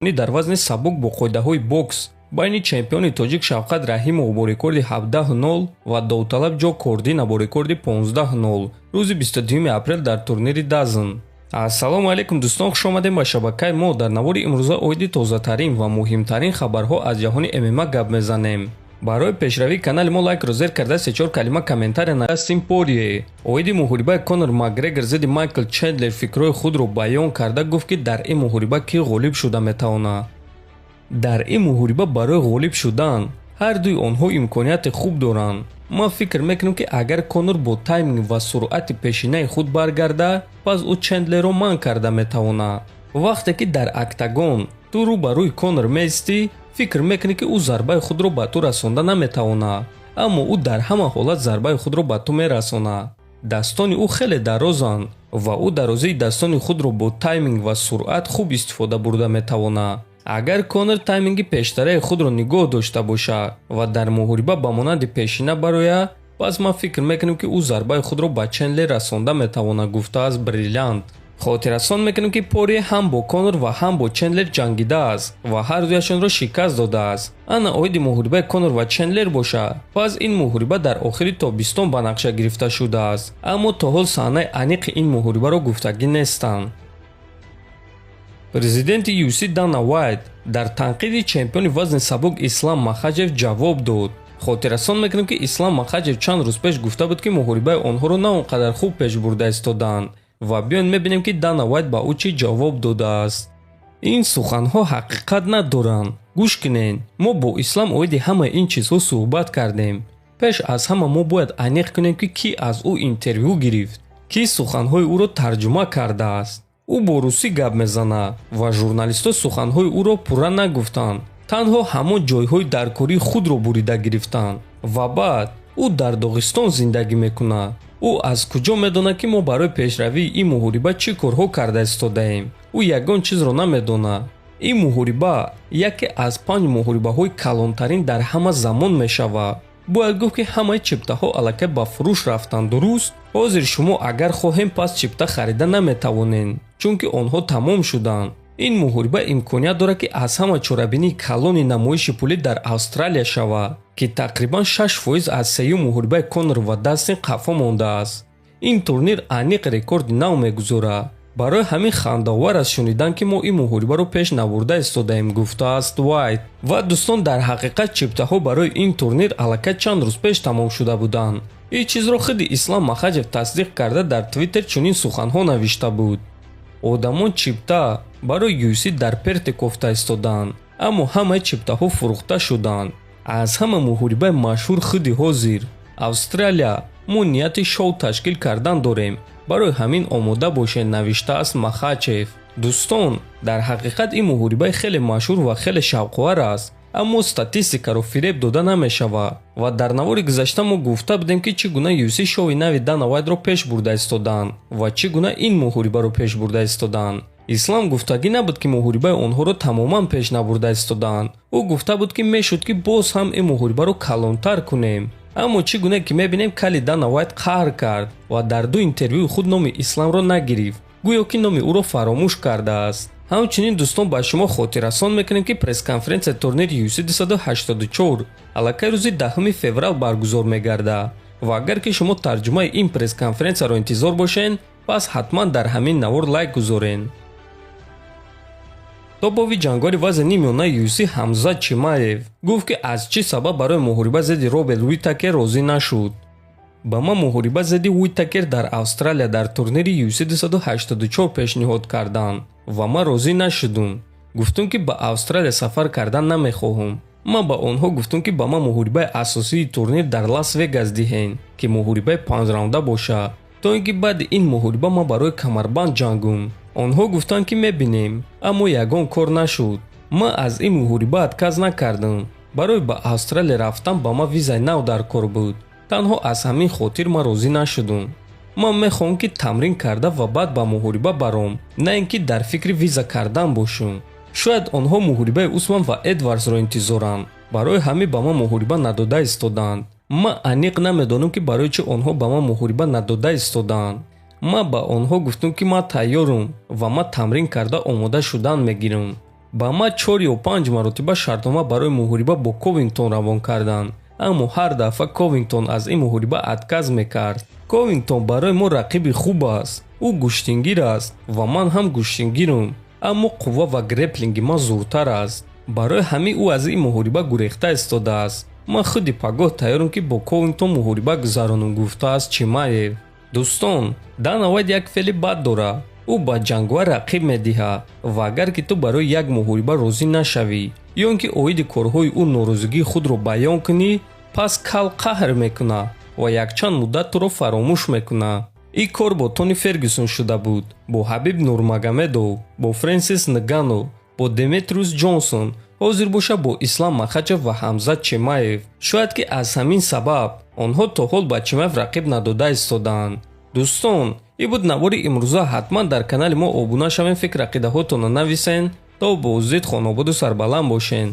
дар вазни сабук бо қоидаҳои бокс байни чемпиони тоҷик Шавқат Раҳимов бо рекорди 17-0 ва Довталаб Ҷо Кордина бо рекорди 15-0 рӯзи 22 апрел дар турнири Дазн. Ассалому алайкум дӯстон, хушомадем ба шабакаи мо. Дар навори имрӯза оиди тозатарин ва муҳимтарин хабарҳо аз ҷаҳони ММА гап мезанем. Барои пешравии канали мо лайкро зер карда 3-4 калима комментария навистем. Порие оиди муҳорибаи Конор Макгрегор зидди Майкл Чендлер фикрҳои худро баён карда гуфт ки дар ин муҳориба кӣ ғолиб шуда метавонад. дар ин муҳориба барои ғолиб шудан ҳар дуи онҳо имконияти хуб доранд. ман фикр мекунам ки агар Конор бо тайминг ва суръати пешинаи худ баргарда, пас ӯ Чендлерро манъ карда метавонад. вақте ки дар октагон ту рӯ ба рӯи Конор меистӣ, фикр мекунӣ ки ӯ зарбаи худро ба ту расонда наметавонад, аммо ӯ дар ҳама ҳолат зарбаи худро ба ту мерасонад. дастони ӯ хеле дарозанд ва ӯ дарозии daстони худро бо тайминг ва суръат хуб истифода бурда метавонад. агар Конор тайминги пештараи худро нигоҳ дошта бошад ва дар муҳориба ба монанди пешина барояд, пас ман фикр мекунам ки ӯ зарбаи худро ба Чендлер расонда метавонад, гуфтааст Бриллиант. хотиррасон мекунем ки Порие ҳам бо Конор ва ҳам бо Чендлер ҷангидааст ва ҳар дуяшонро шикаст додааст. ана оиди муҳорибаи Конор ва Чендлер бошад, пас ин муҳориба дар охири тобистон ба нақша гирифта шудааст, аммо то ҳол саҳнаи аниқи ин муҳорибаро гуфтагӣ нестанд. президенти UFC Дана Вайт дар танқиди чемпиони вазни сабук Ислам Махаҷев ҷавоб дод. хотиррасон мекунем ки Ислам Махаҷев чанд рӯз пеш гуфта буд ки муҳорибаи онҳоро на он қадар хуб пеш бурда истоданд ва биён мебинем ки Дана Вайт ба ӯ чӣ ҷавоб додааст. ин суханҳо ҳақиқат надоранд. гӯш кунед, мо бо Ислам оиди ҳамаи ин чизҳо суҳбат кардем. пеш аз ҳама мо бояд аниқ кунем ки кӣ аз ӯ интервю гирифт, кӣ суханҳои ӯро тарҷума кардааст. ӯ бо русӣ гап мезанад ва журналистҳо суханҳои ӯро пурра нагуфтанд, танҳо ҳамон ҷойҳои даркории худро бурида гирифтанд. ва баъд ӯ дар Доғистон зиндагӣ мекунад. ӯ аз куҷо медонад ки мо барои пешравии ин муҳориба чӣ корҳо карда истодаем. ӯ ягон чизро намедонад. ин муҳориба яке аз 5 муҳорибаҳои калонтарин дар ҳама замон мешавад. бояд гуфт ки ҳамаи чиптаҳо аллакай ба фурӯш рафтанд, дуруст? ҳозир шумо агар хоҳем пас чипта харида наметавонед, чунки онҳо тамом шуданд. ин муҳориба имконият дорад ки аз ҳама чорабинии калони намоиши пулӣ дар Австралия шавад, ки тақрибан 6% аз сеюм муҳорибаи Конор ва Дастин қафо мондааст. ин турнир аниқ рекорди нав мегузорад. барои ҳамин хандаовар аст шунидан ки мо ин муҳорибаро пеш набурда истодаем, гуфтааст Вайт. ва дӯстон, дар ҳақиқат чиптаҳо барои ин турнир аллакай чанд рӯз пеш тамом шуда буданд. ин чизро худи Ислам Махаҷев тасдиқ карда дар Твиттер чунин суханҳо навишта буд. одамон чипта барои UFC дар Перте кофта истоданд, аммо ҳамаи чиптаҳо фурӯхта шуданд. аз ҳама муҳорибаи машҳур худи ҳозир Австралия мо нияти шоу ташкил кардан дорем, барои ҳамин омода бошед, навиштааст Махачев. дӯстон, дар ҳақиқат ин муҳорибаи хеле машҳур ва хеле шавқовар аст, аммо статистикаро фиреб дода намешавад. ва дар навори гузашта мо гуфта будем ки чӣ гуна UFC шоуи нави Дана Вайтро пеш бурда истоданд ва чӣ гуна ин муҳорибаро пеш бурда истоданд. ислам гуфтагӣ набуд ки муҳорибаи онҳоро тамоман пеш набурда истоданд. ӯ гуфта буд ки мешуд ки боз ҳам ин муҳорибаро калонтар кунем. аммо чӣ гуна ки мебинем кали Дана Вайт қаҳр кард ва дар ду интервюи худ номи Исламро нагирифт, гӯё ки номи ӯро фаромӯш кардааст. ҳамчунин дӯстон, ба шумо хотиррасон мекунем ки пресс-конференсияи турнири UFC 284 аллакай рӯзи 10 феврал баргузор мегардад ва агар ки шумо тарҷумаи ин пресс-конференсияро интизор бошед, пас ҳатман дар ҳамин навор лайк гузоред. топови ҷангори вазни нимёнаи UFC Ҳамзат Чимаев гуфт ки аз чӣ сабаб барои муҳориба зидди Роберт Уитакер розӣ нашуд. ба ман муҳориба зидди Уитакер дар Австралия дар турнири UFC 284 пешниҳод карданд ва ман розӣ нашудам. гуфтум ки ба Австралия сафар кардан намехоҳам. ман ба онҳо гуфтум ки ба ман муҳорибаи асосии турнир дар Лас Вегас диҳед, ки муҳорибаи 5 раунда бошад, то ин ки баъди ин муҳориба ман барои камарбанд ҷангум. онҳо гуфтанд ки мебинем, аммо ягон кор нашуд. ман аз ин муҳориба отказ накардам. барои ба Австралия рафтан ба ман визаи нав дар кор буд. танҳо аз ҳамин хотир ман розӣ нашудам. ман мехоҳам ки тамрин карда ва баъд ба муҳориба баром, на ин ки дар фикри виза кардан бошам. шояд онҳо муҳорибаи Усман ва Эдвардсро интизоранд, барои ҳамин ба ман муҳориба надода истоданд. ман аниқ намедонам ки барои чӣ онҳо ба ман муҳориба надода истоданд. ман ба онҳо гуфтам ки ман тайёрам ва ман тамрин карда омода шудан мегирам. ба ма 4 ё 5 маротиба шартнома барои муҳориба бо Ковингтон равон карданд, аммо ҳар дафъа Ковингтон аз ин муҳориба отказ мекард. Ковингтон барои мо рақиби хуб аст. Ӯ гӯштингир аст ва ман ҳам гӯштингирам, аммо қувва ва греплинги ман зӯртар аст. барои ҳамин ӯ аз ин муҳориба гурехта истодааст. ман худи пагоҳ тайёрам ки бо Ковингтон муҳориба гузаронам, гуфтааст Чимаев. дӯстон, Дана Вайт як феъли бад дорад. ӯ ба ҷангувар рақиб медиҳад ва агар ки ту барои як муҳориба розӣ нашавӣ ё ин ки оиди корҳои ӯ норозигии худро баён кунӣ, пас кал қаҳр мекунад ва якчанд муддат туро фаромӯш мекунад. ин кор бо Тони Фергюсон шуда буд, бо Ҳабиб Нурмагомедов, бо Фрэнсис Нганну, бо Деметриус Ҷонсон, ҳозир боша бо Ислам Махачев ва Ҳамзат Чимаев. шояд ки аз ҳамин сабаб онҳо то ҳол ба Чимаев рақиб надода истодаанд. дӯстон, ин буд навори имрӯза. ҳатман дар канали мо обуна шавен, фикр ақидаҳотонро нависен. то бо зид хонободу сарбаланд бошен.